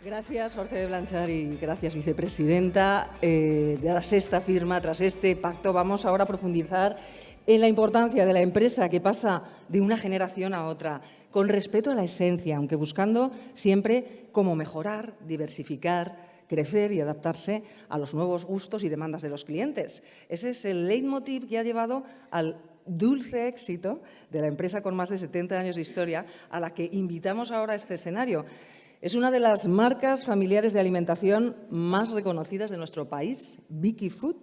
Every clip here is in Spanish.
Gracias, Jorge de Blanchard, y gracias, vicepresidenta. Tras esta firma, tras este pacto, vamos ahora a profundizar en la importancia de la empresa que pasa de una generación a otra, con respeto a la esencia, aunque buscando siempre cómo mejorar, diversificar, crecer y adaptarse a los nuevos gustos y demandas de los clientes. Ese es el leitmotiv que ha llevado al dulce éxito de la empresa con más de 70 años de historia, a la que invitamos ahora a este escenario. Es una de las marcas familiares de alimentación más reconocidas de nuestro país, Vicky Food.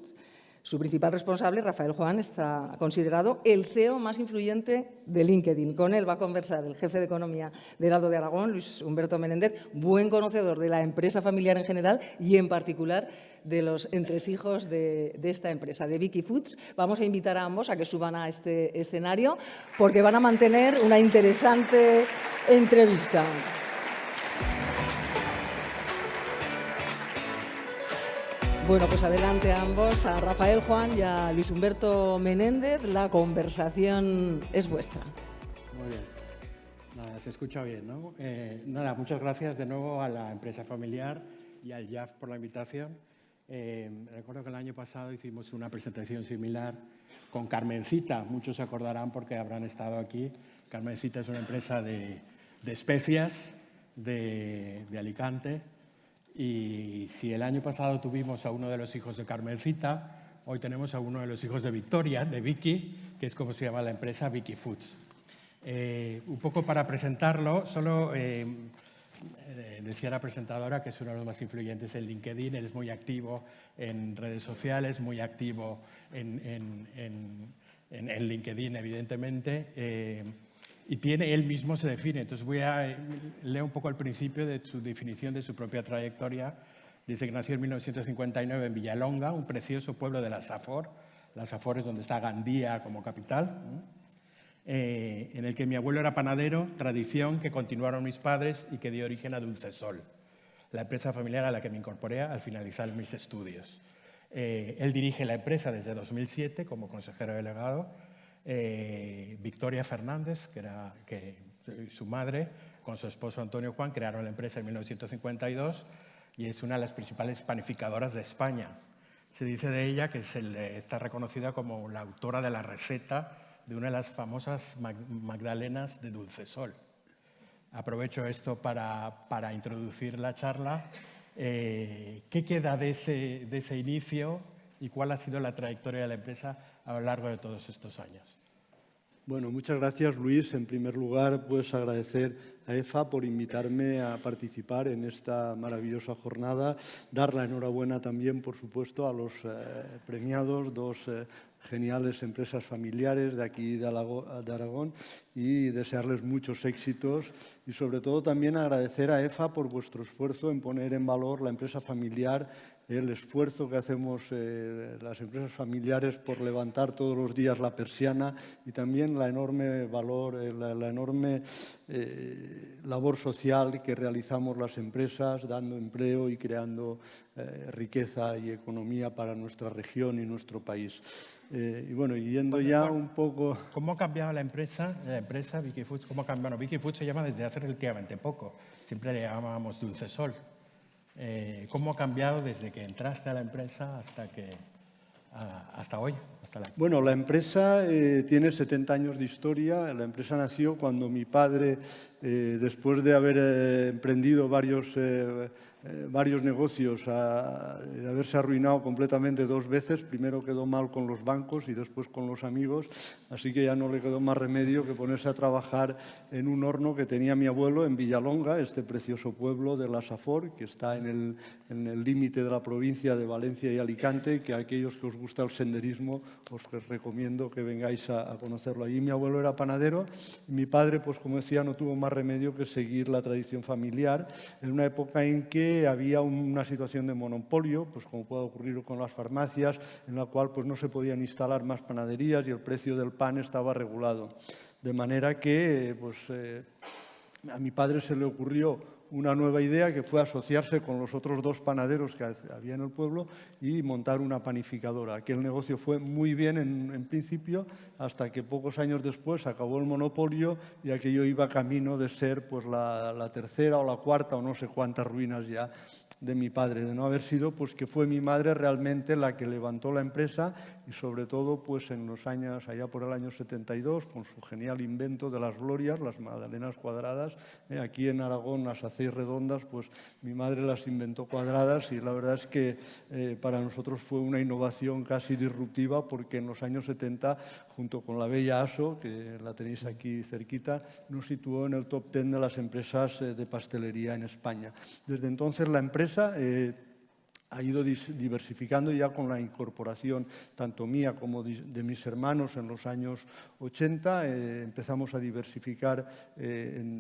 Su principal responsable, Rafael Juan, está considerado el CEO más influyente de LinkedIn. Con él va a conversar el jefe de Economía de Heraldo de Aragón, Luis Humberto Menéndez, buen conocedor de la empresa familiar en general y, en particular, de los entresijos de esta empresa, de Vicky Foods. Vamos a invitar a ambos a que suban a este escenario porque van a mantener una interesante entrevista. Bueno, pues adelante a ambos, a Rafael Juan y a Luis Humberto Menéndez. La conversación es vuestra. Muy bien. Nada, se escucha bien, ¿no? Nada, muchas gracias de nuevo a la empresa familiar y al JAF por la invitación. Recuerdo que el año pasado hicimos una presentación similar con Carmencita. Muchos se acordarán porque habrán estado aquí. Carmencita es una empresa de especias de Alicante. Y si el año pasado tuvimos a uno de los hijos de Carmencita, hoy tenemos a uno de los hijos de Victoria, de Vicky, que es como se llama la empresa, Vicky Foods. Un poco para presentarlo, solo decía la presentadora que es uno de los más influyentes en LinkedIn. Él es muy activo en redes sociales, muy activo en LinkedIn, evidentemente. Y él mismo se define. Entonces voy a leer un poco al principio de su definición de su propia trayectoria. Dice que nació en 1959 en Villalonga, un precioso pueblo de la Safor. La Safor es donde está Gandía como capital, en el que mi abuelo era panadero, tradición que continuaron mis padres y que dio origen a Dulcesol, la empresa familiar a la que me incorporé al finalizar mis estudios. Él dirige la empresa desde 2007 como consejero delegado. Victoria Fernández, que su madre, con su esposo Antonio Juan, crearon la empresa en 1952 y es una de las principales panificadoras de España. Se dice de ella que está reconocida como la autora de la receta de una de las famosas magdalenas de Dulcesol. Aprovecho esto para introducir la charla. ¿Qué queda de ese inicio y cuál ha sido la trayectoria de la empresa a lo largo de todos estos años? Bueno, muchas gracias, Luis. En primer lugar, pues agradecer a EFA por invitarme a participar en esta maravillosa jornada. Dar la enhorabuena también, por supuesto, a los premiados, dos geniales empresas familiares de aquí de Aragón, y desearles muchos éxitos y sobre todo también agradecer a EFA por vuestro esfuerzo en poner en valor la empresa familiar, el esfuerzo que hacemos las empresas familiares por levantar todos los días la persiana y también la enorme la enorme labor social que realizamos las empresas, dando empleo y creando riqueza y economía para nuestra región y nuestro país. Y bueno, yendo ya un poco... ¿Cómo ha cambiado la empresa Vicky Foods? ¿Cómo ha cambiado? Bueno, Vicky Foods se llama desde hace relativamente poco. Siempre le llamábamos Dulcesol. ¿Cómo ha cambiado desde que entraste a la empresa hasta hoy? Bueno, la empresa tiene 70 años de historia. La empresa nació cuando mi padre, después de haber emprendido varios negocios, de haberse arruinado completamente 2 veces. Primero quedó mal con los bancos y después con los amigos, así que ya no le quedó más remedio que ponerse a trabajar en un horno que tenía mi abuelo en Villalonga, este precioso pueblo de la Safor, que está en el límite de la provincia de Valencia y Alicante, que a aquellos que os gusta el senderismo os recomiendo que vengáis a conocerlo. Allí mi abuelo era panadero y mi padre, pues como decía, no tuvo más remedio que seguir la tradición familiar en una época en que había una situación de monopolio, pues como puede ocurrir con las farmacias, en la cual pues no se podían instalar más panaderías y el precio del pan estaba regulado. De manera que pues, a mi padre se le ocurrió una nueva idea que fue asociarse con los otros 2 panaderos que había en el pueblo y montar una panificadora. Aquel negocio fue muy bien en principio, hasta que pocos años después acabó el monopolio y aquello iba camino de ser pues, la tercera o la cuarta o no sé cuántas ruinas ya de mi padre, de no haber sido pues que fue mi madre realmente la que levantó la empresa y sobre todo pues en los años, allá por el año 72, con su genial invento de las glorias, las magdalenas cuadradas. Aquí en Aragón las hacéis redondas, pues mi madre las inventó cuadradas y la verdad es que para nosotros fue una innovación casi disruptiva porque en los años 70, junto con la Bella Aso, que la tenéis aquí cerquita, nos situó en el top 10 de las empresas de pastelería en España. Desde entonces la empresa ha ido diversificando ya con la incorporación tanto mía como de mis hermanos en los años 80. Empezamos a diversificar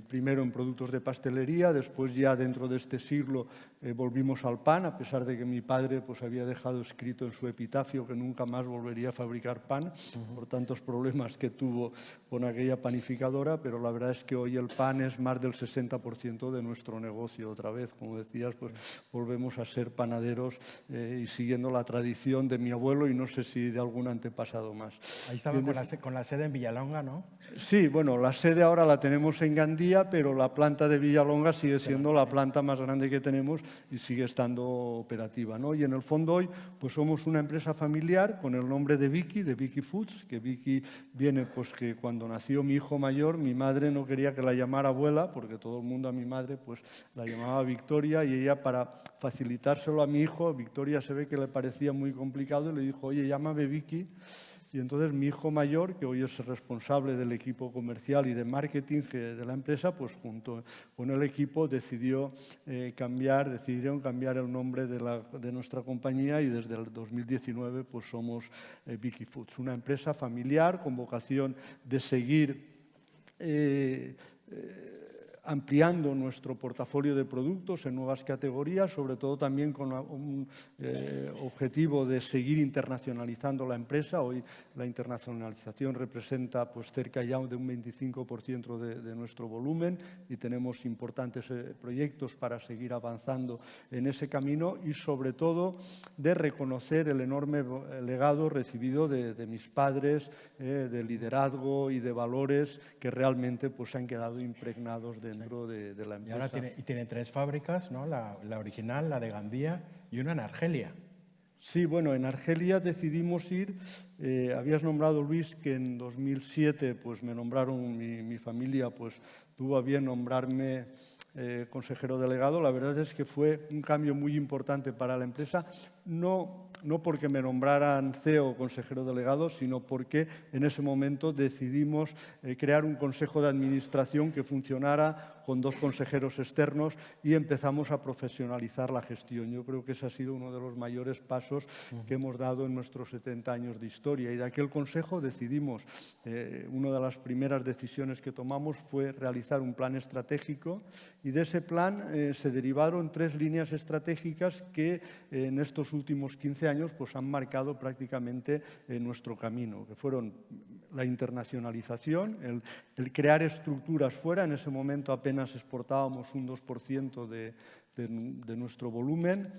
primero en productos de pastelería, después ya dentro de este siglo volvimos al pan, a pesar de que mi padre pues, había dejado escrito en su epitafio que nunca más volvería a fabricar pan por tantos problemas que tuvo con aquella panificadora, pero la verdad es que hoy el pan es más del 60% de nuestro negocio. Otra vez, como decías, pues volvemos a ser panaderos y siguiendo la tradición de mi abuelo y no sé si de algún antepasado más. Ahí estaba con la sede en Villalonga, ¿no? Sí, bueno, la sede ahora la tenemos en Gandía, pero la planta de Villalonga sigue siendo la planta más grande que tenemos y sigue estando operativa, ¿no? Y en el fondo hoy pues somos una empresa familiar con el nombre de Vicky Foods, que Vicky viene pues que cuando nació mi hijo mayor, mi madre no quería que la llamara abuela, porque todo el mundo a mi madre pues la llamaba Victoria y ella para facilitárselo a mi hijo, Victoria se ve que le parecía muy complicado y le dijo, oye, llámame Vicky. Y entonces mi hijo mayor, que hoy es el responsable del equipo comercial y de marketing de la empresa, pues junto con el equipo decidieron cambiar el nombre de nuestra compañía y desde el 2019 pues somos Vicky Foods, una empresa familiar con vocación de seguir ampliando nuestro portafolio de productos en nuevas categorías, sobre todo también con un objetivo de seguir internacionalizando la empresa. Hoy la internacionalización representa pues, cerca ya de un 25% de nuestro volumen y tenemos importantes proyectos para seguir avanzando en ese camino y sobre todo de reconocer el enorme legado recibido de mis padres, de liderazgo y de valores que realmente pues, han quedado impregnados dentro de la empresa. Y ahora tiene 3 fábricas, ¿no? La original, la de Gandía y una en Argelia. Sí, bueno, en Argelia decidimos ir, habías nombrado, Luis, que en 2007 pues, me nombraron, mi familia pues, tuvo a bien nombrarme consejero delegado. La verdad es que fue un cambio muy importante para la empresa, no porque me nombraran CEO o consejero delegado, sino porque en ese momento decidimos crear un consejo de administración que funcionara con 2 consejeros externos y empezamos a profesionalizar la gestión. Yo creo que ese ha sido uno de los mayores pasos que hemos dado en nuestros 70 años de historia. Y de aquel consejo decidimos, una de las primeras decisiones que tomamos fue realizar un plan estratégico y de ese plan se derivaron 3 líneas estratégicas que en estos últimos 15 años pues, han marcado prácticamente nuestro camino, que fueron la internacionalización, el crear estructuras fuera. En ese momento apenas exportábamos un 2% de nuestro volumen.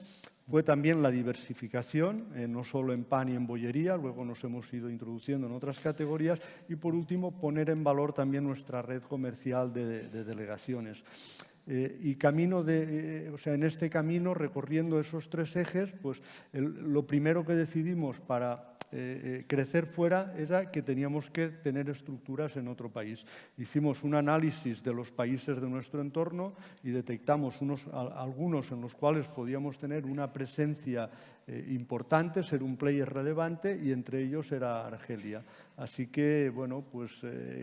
Fue también la diversificación, no solo en pan y en bollería, luego nos hemos ido introduciendo en otras categorías. Y por último, poner en valor también nuestra red comercial de delegaciones. Y en este camino, recorriendo esos 3 ejes, pues lo primero que decidimos para crecer fuera era que teníamos que tener estructuras en otro país. Hicimos un análisis de los países de nuestro entorno y detectamos algunos en los cuales podíamos tener una presencia importante, ser un player relevante, y entre ellos era Argelia. Así que, bueno, pues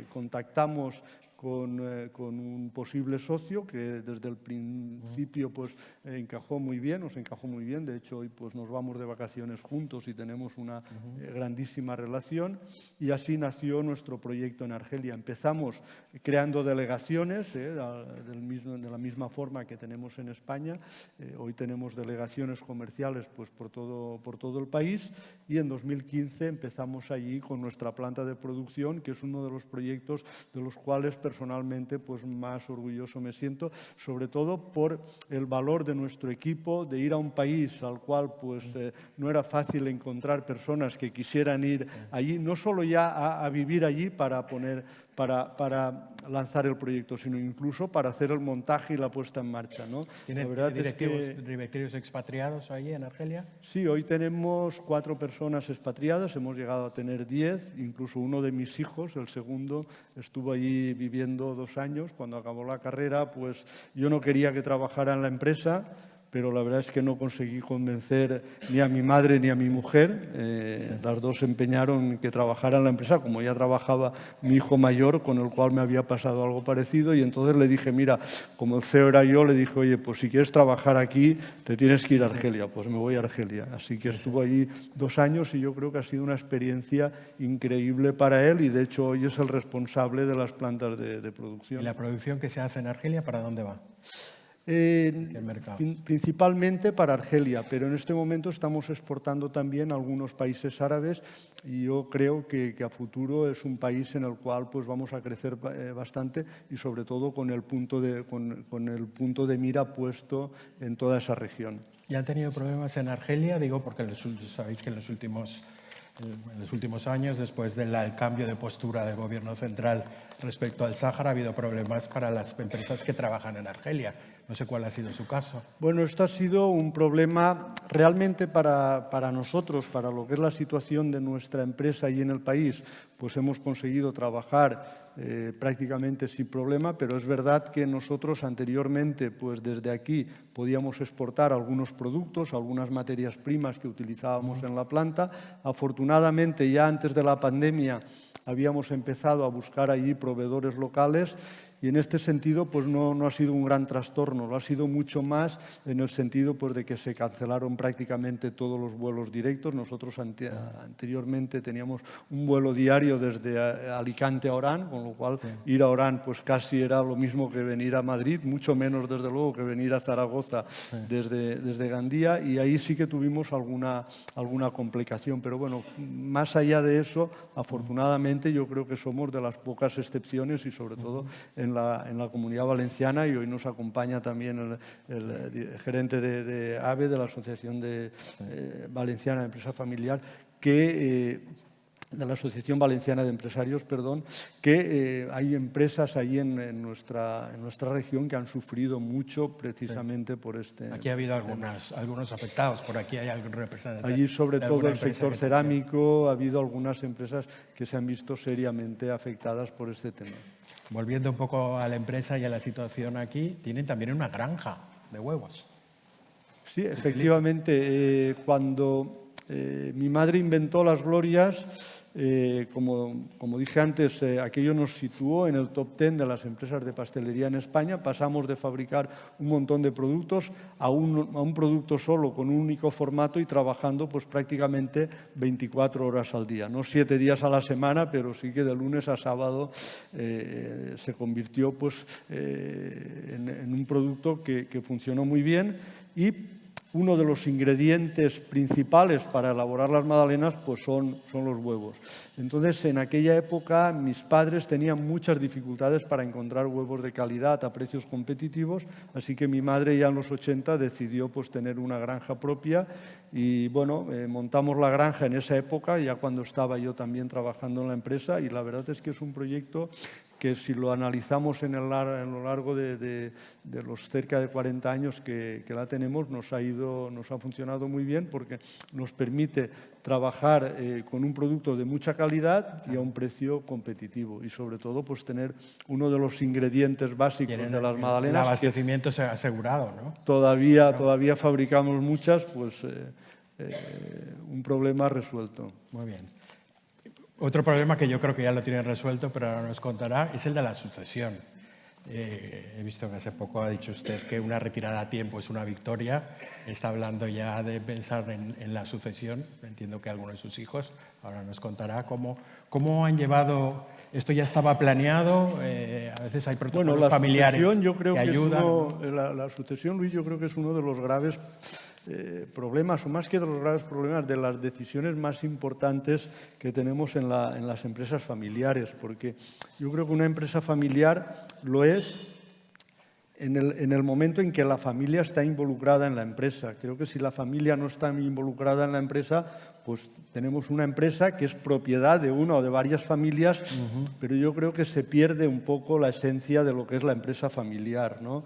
contactamos con un posible socio que desde el principio pues, nos encajó muy bien. De hecho, hoy pues, nos vamos de vacaciones juntos y tenemos una grandísima relación. Y así nació nuestro proyecto en Argelia. Empezamos creando delegaciones de la misma forma que tenemos en España. Hoy tenemos delegaciones comerciales pues, por todo el país y en 2015 empezamos allí con nuestra planta de producción, que es uno de los proyectos de los cuales personalmente personalmente pues más orgulloso me siento, sobre todo por el valor de nuestro equipo, de ir a un país al cual pues no era fácil encontrar personas que quisieran ir allí, no solo ya a vivir allí para lanzar el proyecto, sino incluso para hacer el montaje y la puesta en marcha, ¿no? ¿Tiene directivos expatriados ahí en Argelia? Sí, hoy tenemos 4 personas expatriadas, hemos llegado a tener 10, incluso uno de mis hijos, el segundo, estuvo allí viviendo 2 años. Cuando acabó la carrera, pues yo no quería que trabajara en la empresa, pero la verdad es que no conseguí convencer ni a mi madre ni a mi mujer. Las dos se empeñaron en que trabajara en la empresa, como ya trabajaba mi hijo mayor, con el cual me había pasado algo parecido, y entonces le dije, mira, como el CEO era yo, le dije, oye, pues si quieres trabajar aquí, te tienes que ir a Argelia. Pues me voy a Argelia. Así que estuvo allí 2 años y yo creo que ha sido una experiencia increíble para él, y de hecho hoy es el responsable de las plantas de producción. ¿Y la producción que se hace en Argelia, para dónde va? Principalmente para Argelia, pero en este momento estamos exportando también a algunos países árabes, y yo creo que a futuro es un país en el cual pues vamos a crecer bastante, y sobre todo con el punto de mira puesto en toda esa región. ¿Y han tenido problemas en Argelia? Digo, porque sabéis que en los últimos años, después del cambio de postura del gobierno central respecto al Sáhara, ha habido problemas para las empresas que trabajan en Argelia. No sé cuál ha sido su caso. Bueno, esto ha sido un problema realmente para nosotros, para lo que es la situación de nuestra empresa y en el país. Pues hemos conseguido trabajar prácticamente sin problema, pero es verdad que nosotros anteriormente, pues desde aquí, podíamos exportar algunos productos, algunas materias primas que utilizábamos en la planta. Afortunadamente, ya antes de la pandemia, habíamos empezado a buscar allí proveedores locales, y en este sentido pues no ha sido un gran trastorno, lo ha sido mucho más en el sentido pues de que se cancelaron prácticamente todos los vuelos directos. Nosotros anteriormente teníamos un vuelo diario desde Alicante a Orán, con lo cual ir a Orán pues casi era lo mismo que venir a Madrid, mucho menos desde luego que venir a Zaragoza desde Gandía, y ahí sí que tuvimos alguna complicación, pero bueno, más allá de eso, afortunadamente yo creo que somos de las pocas excepciones, y sobre todo en la Comunidad Valenciana, y hoy nos acompaña también el gerente de AVE, de la Asociación Valenciana de Empresa Familiar, de la Asociación Valenciana de Empresarios, que hay empresas ahí en nuestra región que han sufrido mucho precisamente por este... Aquí ha habido algunos afectados, por aquí hay algún representante. Allí, sobre todo el sector cerámico, ha habido algunas empresas que se han visto seriamente afectadas por este tema. Volviendo un poco a la empresa y a la situación aquí, tienen también una granja de huevos. Sí, efectivamente. Cuando mi madre inventó las glorias, como dije antes, aquello nos situó en el top 10 de las empresas de pastelería en España. Pasamos de fabricar un montón de productos a un producto solo, con un único formato, y trabajando pues prácticamente 24 horas al día. No 7 días a la semana, pero sí que de lunes a sábado se convirtió pues, en un producto que funcionó muy bien, y uno de los ingredientes principales para elaborar las magdalenas pues son los huevos. Entonces, en aquella época, mis padres tenían muchas dificultades para encontrar huevos de calidad a precios competitivos, así que mi madre ya en los 80 decidió pues, tener una granja propia, y bueno, montamos la granja en esa época, ya cuando estaba yo también trabajando en la empresa, y la verdad es que es un proyecto que, si lo analizamos en lo largo de los cerca de 40 años que la tenemos, nos ha funcionado muy bien, porque nos permite trabajar con un producto de mucha calidad y a un precio competitivo, y sobre todo pues tener uno de los ingredientes básicos de las magdalenas. El abastecimiento se ha asegurado, ¿no? Todavía fabricamos muchas, pues un problema resuelto. Muy bien. Otro problema que yo creo que ya lo tienen resuelto, pero ahora nos contará, es el de la sucesión. He visto que hace poco ha dicho usted que una retirada a tiempo es una victoria. Está hablando ya de pensar en la sucesión. Entiendo que algunos de sus hijos. Ahora nos contará cómo han llevado. Esto ya estaba planeado. A veces hay protocolos familiares yo creo que ayudan. La sucesión, Luis, yo creo que es uno de los graves problemas, o más que de los graves problemas, de las decisiones más importantes que tenemos en las empresas familiares, porque yo creo que una empresa familiar lo es en el momento en que la familia está involucrada en la empresa. Creo que si la familia no está involucrada en la empresa, pues tenemos una empresa que es propiedad de una o de varias familias, pero yo creo que se pierde un poco la esencia de lo que es la empresa familiar, ¿no?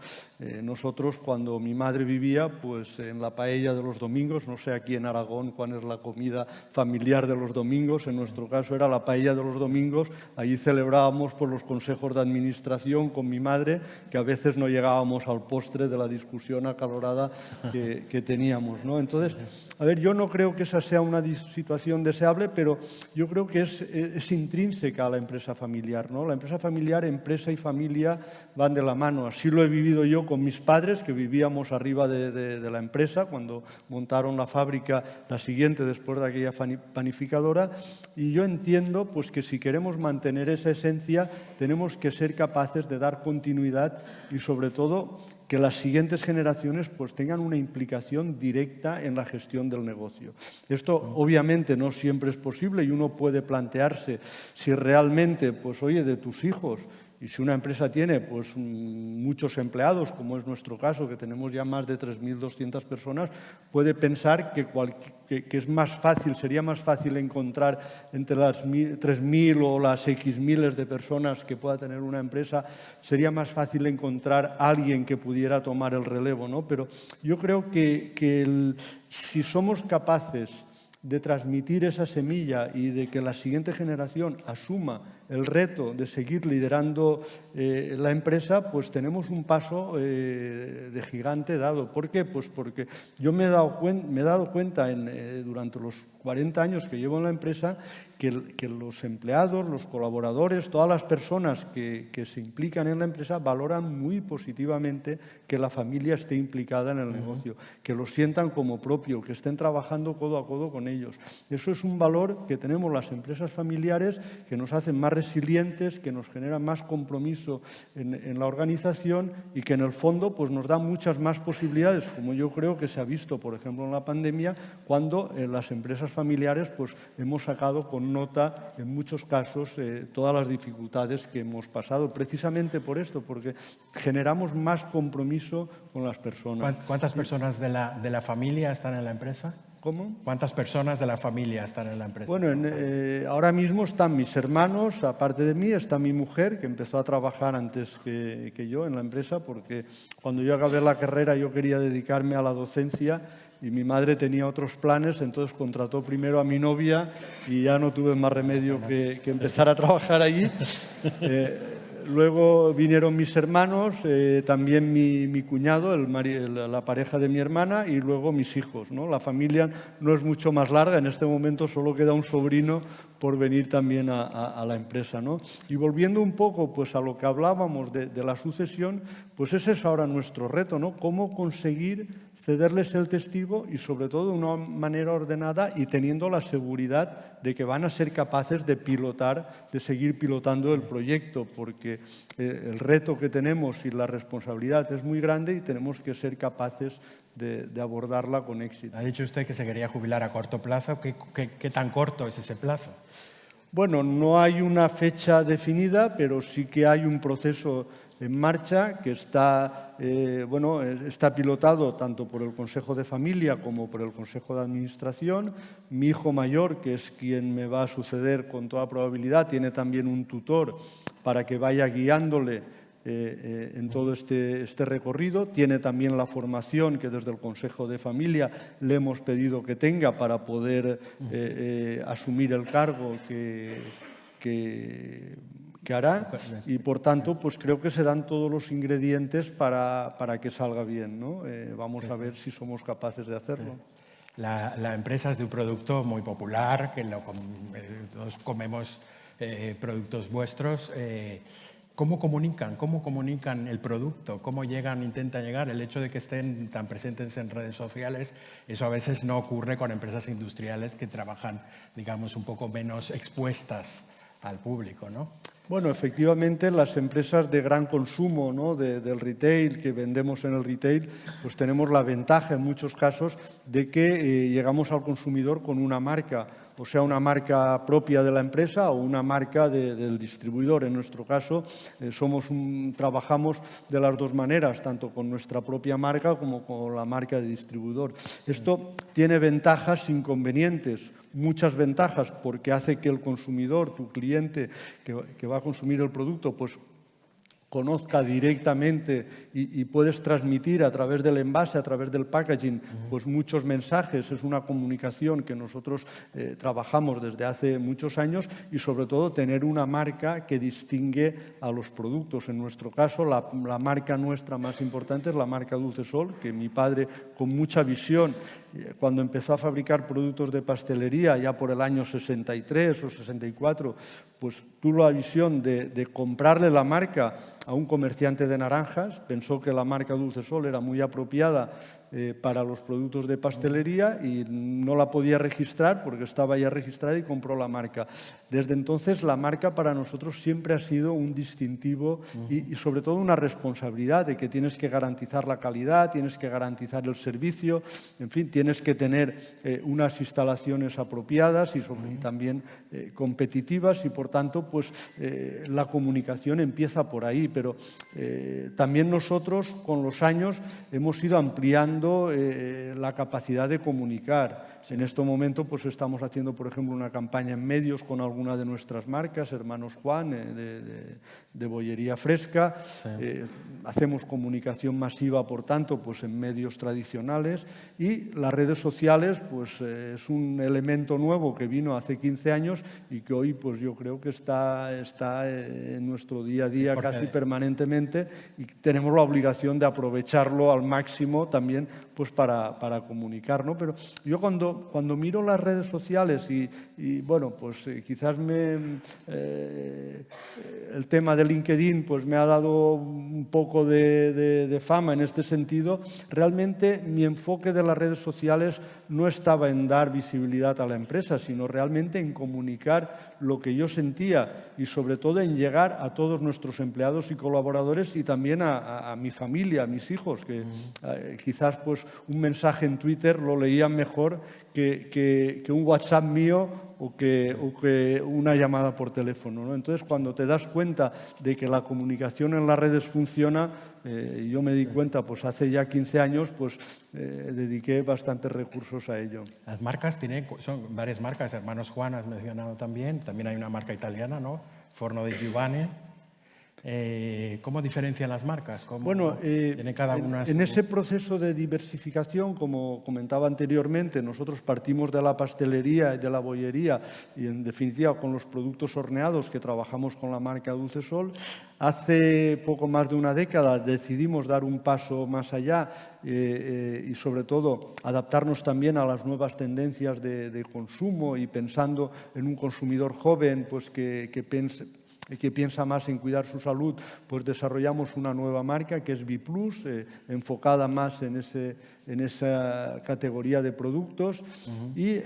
Nosotros, cuando mi madre vivía, pues en la paella de los domingos, no sé aquí en Aragón cuál es la comida familiar de los domingos, en nuestro caso era la paella de los domingos, allí celebrábamos por los consejos de administración con mi madre, que a veces no llegábamos al postre de la discusión acalorada que teníamos, ¿no? Entonces, a ver, yo no creo que esa sea una situación deseable, pero yo creo que es intrínseca a la empresa familiar, ¿no? La empresa familiar, empresa y familia van de la mano. Así lo he vivido yo con mis padres, que vivíamos arriba de la empresa cuando montaron la fábrica, la siguiente después de aquella panificadora, y yo entiendo pues, que si queremos mantener esa esencia tenemos que ser capaces de dar continuidad y sobre todo que las siguientes generaciones pues, tengan una implicación directa en la gestión del negocio. Esto obviamente no siempre es posible y uno puede plantearse si realmente, pues oye, de tus hijos, y si una empresa tiene pues, muchos empleados, como es nuestro caso, que tenemos ya más de 3.200 personas, puede pensar que es más fácil, sería más fácil encontrar entre las 3.000 o las X miles de personas que pueda tener una empresa, sería más fácil encontrar a alguien que pudiera tomar el relevo, ¿no? Pero yo creo que si somos capaces de transmitir esa semilla y de que la siguiente generación asuma el reto de seguir liderando la empresa, pues tenemos un paso de gigante dado. ¿Por qué? Pues porque yo me he dado cuenta durante los 40 años que llevo en la empresa que los empleados, los colaboradores, todas las personas que se implican en la empresa valoran muy positivamente que la familia esté implicada en el negocio, que lo sientan como propio, que estén trabajando codo a codo con ellos. Eso es un valor que tenemos las empresas familiares, que nos hacen más resilientes, que nos generan más compromiso en la organización y que en el fondo pues, nos da muchas más posibilidades, como yo creo que se ha visto, por ejemplo, en la pandemia, cuando en las empresas familiares pues, hemos sacado con nota, en muchos casos, todas las dificultades que hemos pasado, precisamente por esto, porque generamos más compromiso con las personas. ¿Cuántas personas de la familia están en la empresa? ¿Cómo? ¿Cuántas personas de la familia están en la empresa? Bueno, ahora mismo están mis hermanos, aparte de mí, está mi mujer, que empezó a trabajar antes que yo en la empresa, porque cuando yo acabé la carrera yo quería dedicarme a la docencia y mi madre tenía otros planes, entonces contrató primero a mi novia y ya no tuve más remedio que empezar a trabajar allí. Luego vinieron mis hermanos, también mi cuñado, la pareja de mi hermana, y luego mis hijos, ¿no? La familia no es mucho más larga, en este momento solo queda un sobrino por venir también a la empresa, ¿no? Y volviendo un poco pues, a lo que hablábamos de la sucesión, pues ese es ahora nuestro reto, ¿no? Cómo conseguir cederles el testigo y sobre todo de una manera ordenada y teniendo la seguridad de que van a ser capaces de pilotar, de seguir pilotando el proyecto, porque el reto que tenemos y la responsabilidad es muy grande y tenemos que ser capaces de abordarla con éxito. Ha dicho usted que se quería jubilar a corto plazo. ¿Qué tan corto es ese plazo? Bueno, no hay una fecha definida, pero sí que hay un proceso en marcha que está pilotado tanto por el Consejo de Familia como por el Consejo de Administración. Mi hijo mayor, que es quien me va a suceder con toda probabilidad, tiene también un tutor para que vaya guiándole en todo este recorrido. Tiene también la formación que desde el Consejo de Familia le hemos pedido que tenga para poder asumir el cargo que hará y, por tanto, pues creo que se dan todos los ingredientes para que salga bien, ¿no? Vamos a ver si somos capaces de hacerlo. La empresa es de un producto muy popular, que todos comemos productos vuestros. ¿Cómo comunican el producto? ¿Cómo intentan llegar? El hecho de que estén tan presentes en redes sociales, eso a veces no ocurre con empresas industriales que trabajan, digamos, un poco menos expuestas al público, ¿no? Bueno, efectivamente, las empresas de gran consumo, ¿no?, del retail, que vendemos en el retail, pues tenemos la ventaja en muchos casos de que llegamos al consumidor con una marca, o sea, una marca propia de la empresa o una marca del distribuidor. En nuestro caso, trabajamos de las dos maneras, tanto con nuestra propia marca como con la marca de distribuidor. Esto tiene ventajas, inconvenientes. Muchas ventajas porque hace que el consumidor, tu cliente que va a consumir el producto, pues conozca directamente y puedes transmitir a través del envase, a través del packaging, pues muchos mensajes. Es una comunicación que nosotros trabajamos desde hace muchos años y sobre todo tener una marca que distingue a los productos. En nuestro caso, la marca nuestra más importante es la marca Dulce Sol, que mi padre, con mucha visión, cuando empezó a fabricar productos de pastelería, ya por el año 63 o 64, pues tuvo la visión de comprarle la marca a un comerciante de naranjas. Pensó que la marca Dulce Sol era muy apropiada para los productos de pastelería y no la podía registrar porque estaba ya registrada y compró la marca. Desde entonces, la marca para nosotros siempre ha sido un distintivo y sobre todo una responsabilidad de que tienes que garantizar la calidad, tienes que garantizar el servicio, en fin, tienes que tener unas instalaciones apropiadas y también competitivas y, por tanto, pues la comunicación empieza por ahí. Pero también nosotros, con los años, hemos ido ampliando la capacidad de comunicar. En este momento pues estamos haciendo, por ejemplo, una campaña en medios con alguna de nuestras marcas, Hermanos Juan, de bollería fresca. Sí. Hacemos comunicación masiva, por tanto, pues en medios tradicionales. Y las redes sociales pues es un elemento nuevo que vino hace 15 años y que hoy pues yo creo que está en nuestro día a día, sí, casi permanentemente, y tenemos la obligación de aprovecharlo al máximo también pues para comunicar, ¿no? Pero yo cuando miro las redes sociales y bueno, pues quizás el tema de LinkedIn pues me ha dado un poco de fama en este sentido, realmente mi enfoque de las redes sociales no estaba en dar visibilidad a la empresa, sino realmente en comunicar lo que yo sentía y sobre todo en llegar a todos nuestros empleados y colaboradores y también a mi familia, a mis hijos, que quizás pues un mensaje en Twitter lo leían mejor que un WhatsApp mío o que una llamada por teléfono, ¿no? Entonces, cuando te das cuenta de que la comunicación en las redes funciona, yo me di cuenta pues hace ya 15 años, pues dediqué bastantes recursos a ello. Las marcas son varias marcas, Hermanos Juan has mencionado también hay una marca italiana, ¿no? Forno di Giovanni. ¿Cómo diferencian las marcas? Bueno, tiene cada una en ese proceso de diversificación, como comentaba anteriormente, nosotros partimos de la pastelería y de la bollería y, en definitiva, con los productos horneados que trabajamos con la marca Dulce Sol. Hace poco más de una década decidimos dar un paso más allá y, sobre todo, adaptarnos también a las nuevas tendencias de consumo y pensando en un consumidor joven pues que piensa más en cuidar su salud, pues desarrollamos una nueva marca que es Biplus, enfocada más en esa categoría de productos. Y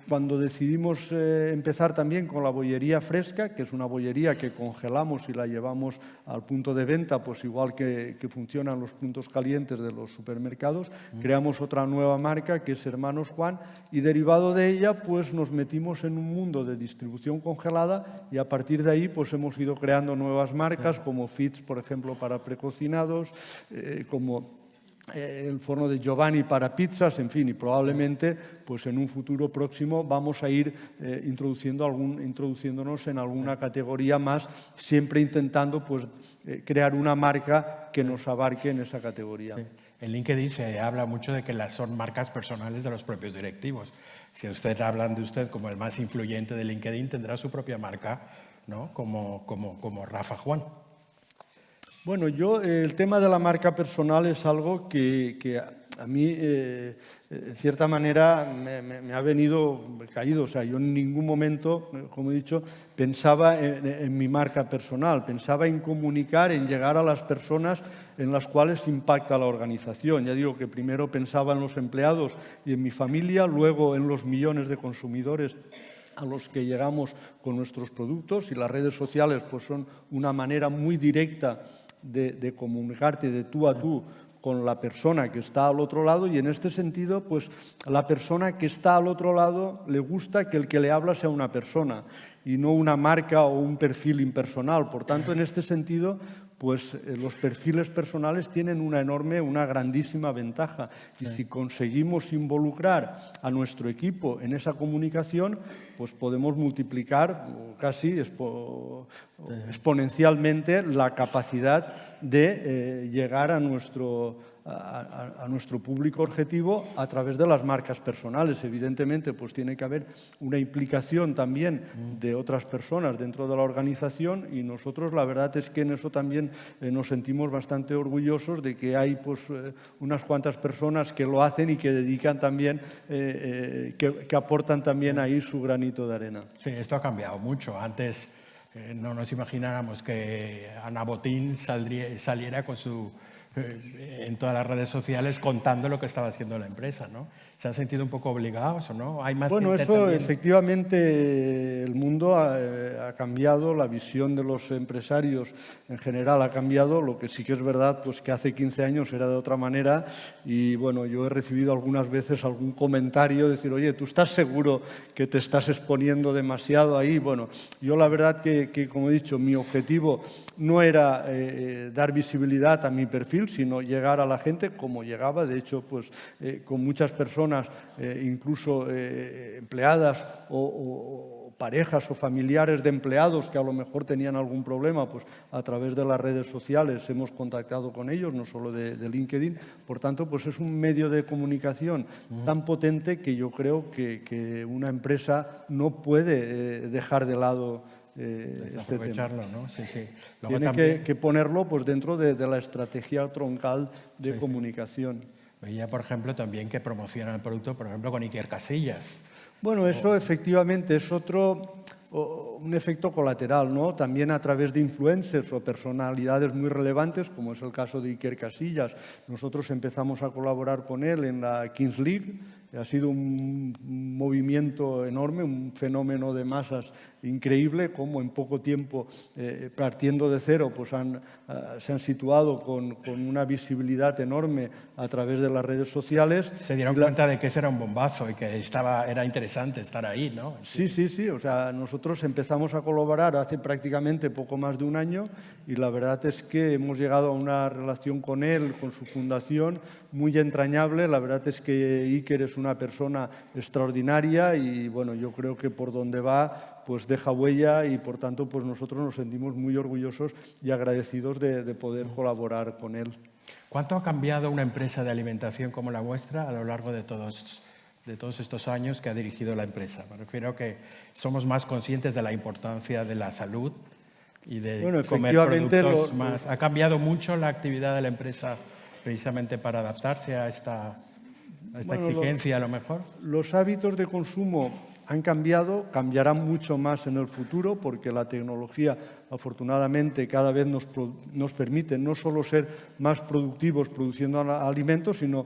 cuando decidimos empezar también con la bollería fresca, que es una bollería que congelamos y la llevamos al punto de venta, pues igual que funcionan los puntos calientes de los supermercados, creamos otra nueva marca que es Hermanos Juan y derivado de ella pues nos metimos en un mundo de distribución congelada y a partir de ahí pues hemos ido creando nuevas marcas como Fitz, por ejemplo, para precocinados, como el forno de Giovanni para pizzas, en fin, y probablemente pues en un futuro próximo vamos a ir introduciéndonos en alguna categoría más, siempre intentando pues crear una marca que nos abarque en esa categoría. Sí. En LinkedIn se habla mucho de que son marcas personales de los propios directivos. Si usted hablan de usted como el más influyente de LinkedIn, tendrá su propia marca, ¿no? Como Rafa Juan. Bueno, el tema de la marca personal es algo que a mí, en cierta manera, me ha venido caído. O sea, yo en ningún momento, como he dicho, pensaba en mi marca personal. Pensaba en comunicar, en llegar a las personas en las cuales impacta la organización. Ya digo que primero pensaba en los empleados y en mi familia, luego en los millones de consumidores a los que llegamos con nuestros productos, y las redes sociales pues son una manera muy directa de comunicarte de tú a tú con la persona que está al otro lado, y en este sentido, pues la persona que está al otro lado le gusta que el que le habla sea una persona y no una marca o un perfil impersonal. Por tanto, en este sentido, pues los perfiles personales tienen una grandísima ventaja. Y si conseguimos involucrar a nuestro equipo en esa comunicación, pues podemos multiplicar casi exponencialmente la capacidad de llegar a nuestro público objetivo a través de las marcas personales. Evidentemente, pues tiene que haber una implicación también de otras personas dentro de la organización, y nosotros la verdad es que en eso también nos sentimos bastante orgullosos de que hay pues unas cuantas personas que lo hacen y que dedican también, que aportan también ahí su granito de arena. Sí, esto ha cambiado mucho. Antes no nos imagináramos que Ana Botín saliera con en todas las redes sociales contando lo que estaba haciendo la empresa, ¿no? ¿Se han sentido un poco obligados o no? ¿Hay más gente eso también? Efectivamente el mundo ha cambiado, la visión de los empresarios en general ha cambiado. Lo que sí que es verdad, pues que hace 15 años era de otra manera, y bueno, yo he recibido algunas veces algún comentario, decir, oye, ¿tú estás seguro que te estás exponiendo demasiado ahí? Bueno, yo la verdad que como he dicho, mi objetivo no era dar visibilidad a mi perfil, sino llegar a la gente como llegaba. De hecho, pues con muchas personas, incluso empleadas o parejas o familiares de empleados que a lo mejor tenían algún problema, pues a través de las redes sociales hemos contactado con ellos, no solo de LinkedIn. Por tanto, pues es un medio de comunicación tan potente que yo creo que una empresa no puede dejar de lado este tema. ¿no? Sí, sí. Tiene también que ponerlo pues dentro de la estrategia troncal de comunicación. Veía, por ejemplo, también que promocionan el producto, por ejemplo, con Iker Casillas. Bueno, eso efectivamente es un efecto colateral, ¿no? También a través de influencers o personalidades muy relevantes, como es el caso de Iker Casillas. Nosotros empezamos a colaborar con él en la Kings League. Ha sido un movimiento enorme, un fenómeno de masas increíble, como en poco tiempo, partiendo de cero, pues se han situado con una visibilidad enorme a través de las redes sociales. Se dieron cuenta de que ese era un bombazo y que era interesante estar ahí, ¿no? Sí. O sea, nosotros empezamos a colaborar hace prácticamente poco más de un año, y la verdad es que hemos llegado a una relación con él, con su fundación, muy entrañable. La verdad es que Iker es una persona extraordinaria y, bueno, yo creo que por donde va, pues deja huella, y por tanto pues nosotros nos sentimos muy orgullosos y agradecidos de poder colaborar con él. ¿Cuánto ha cambiado una empresa de alimentación como la vuestra a lo largo de todos estos años que ha dirigido la empresa? Me refiero a que somos más conscientes de la importancia de la salud y de comer productos más. ¿Ha cambiado mucho la actividad de la empresa precisamente para adaptarse a esta exigencia a lo mejor? Los hábitos de consumo han cambiado, cambiarán mucho más en el futuro, porque la tecnología, afortunadamente, cada vez nos permite no solo ser más productivos produciendo alimentos, sino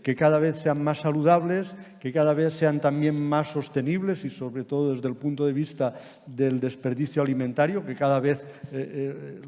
que cada vez sean más saludables, que cada vez sean también más sostenibles, y sobre todo desde el punto de vista del desperdicio alimentario, que cada vez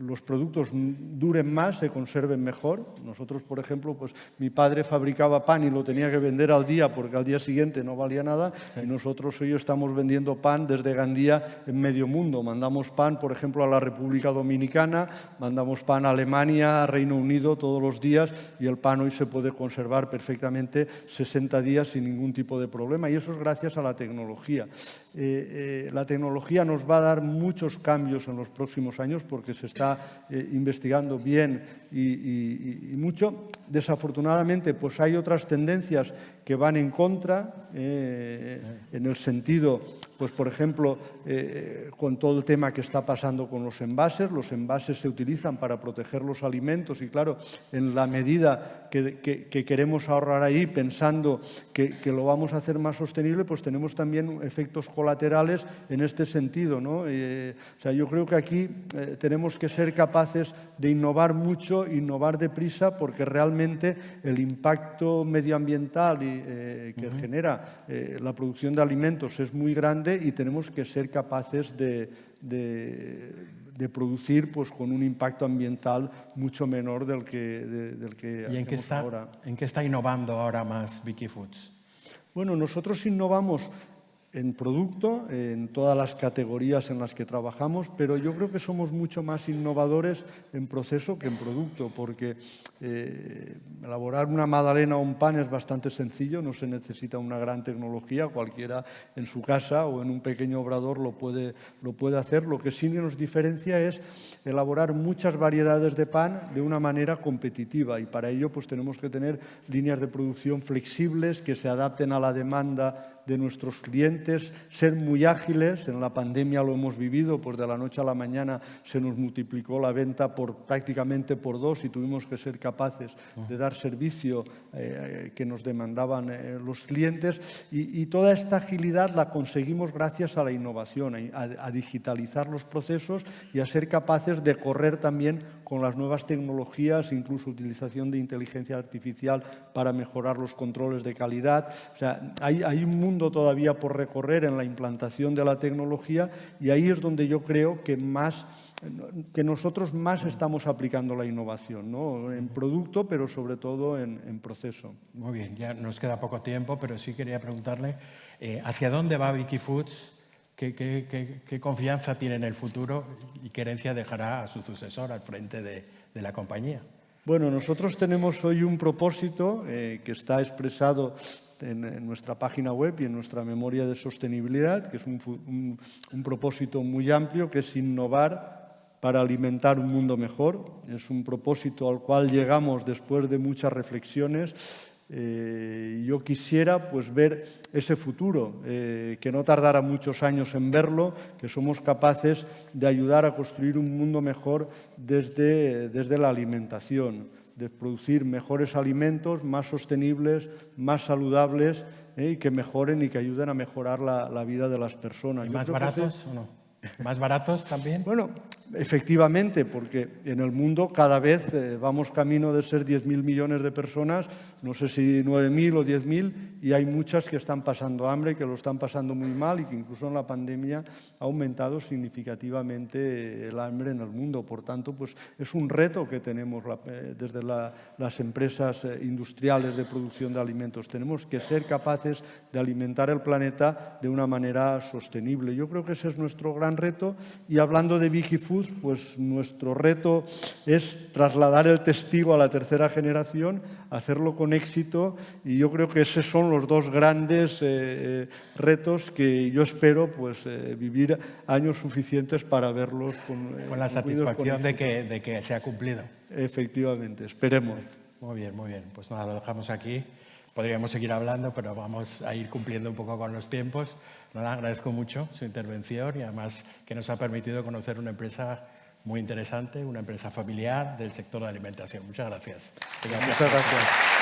los productos duren más, se conserven mejor. Nosotros, por ejemplo, pues mi padre fabricaba pan y lo tenía que vender al día porque al día siguiente no valía nada, y nosotros hoy estamos vendiendo pan desde Gandía en medio mundo. Mandamos pan, por ejemplo, a la República Dominicana, mandamos pan a Alemania, a Reino Unido todos los días, y el pan hoy se puede conservar perfectamente 60 días sin ningún tipo de problema, y eso es gracias a la tecnología. La tecnología nos va a dar muchos cambios en los próximos años, porque se está investigando bien y mucho. Desafortunadamente, pues hay otras tendencias que van en contra, en el sentido, pues por ejemplo, con todo el tema que está pasando con los envases. Los envases se utilizan para proteger los alimentos, y claro, en la medida que queremos ahorrar ahí, pensando que lo vamos a hacer más sostenible, pues tenemos también efectos colaterales en este sentido, ¿no? O sea, yo creo que aquí tenemos que ser capaces de innovar mucho, innovar deprisa, porque realmente realmente el impacto medioambiental que genera la producción de alimentos es muy grande y tenemos que ser capaces de producir pues, con un impacto ambiental mucho menor del que ¿Y hacemos ahora. en qué está innovando ahora más Wikifoods? Bueno, nosotros innovamos en producto, en todas las categorías en las que trabajamos, pero yo creo que somos mucho más innovadores en proceso que en producto, porque elaborar una magdalena o un pan es bastante sencillo, no se necesita una gran tecnología, cualquiera en su casa o en un pequeño obrador lo puede hacer. Lo que sí nos diferencia es elaborar muchas variedades de pan de una manera competitiva y para ello pues tenemos que tener líneas de producción flexibles que se adapten a la demanda de nuestros clientes, ser muy ágiles. En la pandemia lo hemos vivido, pues de la noche a la mañana se nos multiplicó la venta prácticamente por 2 y tuvimos que ser capaces de dar servicio que nos demandaban los clientes y toda esta agilidad la conseguimos gracias a la innovación, a digitalizar los procesos y a ser capaces de correr también con las nuevas tecnologías, incluso utilización de inteligencia artificial para mejorar los controles de calidad. O sea, hay un mundo todavía por recorrer en la implantación de la tecnología y ahí es donde yo creo que nosotros más estamos aplicando la innovación, ¿no? En producto, pero sobre todo en proceso. Muy bien, ya nos queda poco tiempo, pero sí quería preguntarle ¿hacia dónde va Wikifoods? ¿Qué confianza tiene en el futuro y qué herencia dejará a su sucesor al frente de la compañía? Bueno, nosotros tenemos hoy un propósito que está expresado en nuestra página web y en nuestra memoria de sostenibilidad, que es un propósito muy amplio, que es innovar para alimentar un mundo mejor. Es un propósito al cual llegamos después de muchas reflexiones. Yo quisiera pues, ver ese futuro, que no tardará muchos años en verlo, que somos capaces de ayudar a construir un mundo mejor desde la alimentación, de producir mejores alimentos, más sostenibles, más saludables y que mejoren y que ayuden a mejorar la vida de las personas. ¿Y más baratos o no? ¿Más baratos también? Bueno, efectivamente, porque en el mundo cada vez vamos camino de ser 10.000 millones de personas, no sé si 9.000 o 10.000, y hay muchas que están pasando hambre, que lo están pasando muy mal y que incluso en la pandemia ha aumentado significativamente el hambre en el mundo. Por tanto, pues es un reto que tenemos desde las empresas industriales de producción de alimentos. Tenemos que ser capaces de alimentar el planeta de una manera sostenible. Yo creo que ese es nuestro gran reto y hablando de Wikifoods, pues nuestro reto es trasladar el testigo a la tercera generación, hacerlo con éxito y yo creo que esos son los dos grandes retos que yo espero pues, vivir años suficientes para verlos con la satisfacción de que se ha cumplido. Efectivamente, esperemos. Muy bien, muy bien. Pues nada, lo dejamos aquí. Podríamos seguir hablando, pero vamos a ir cumpliendo un poco con los tiempos. Nada, agradezco mucho su intervención y además que nos ha permitido conocer una empresa muy interesante, una empresa familiar del sector de alimentación. Muchas gracias. Muchas gracias.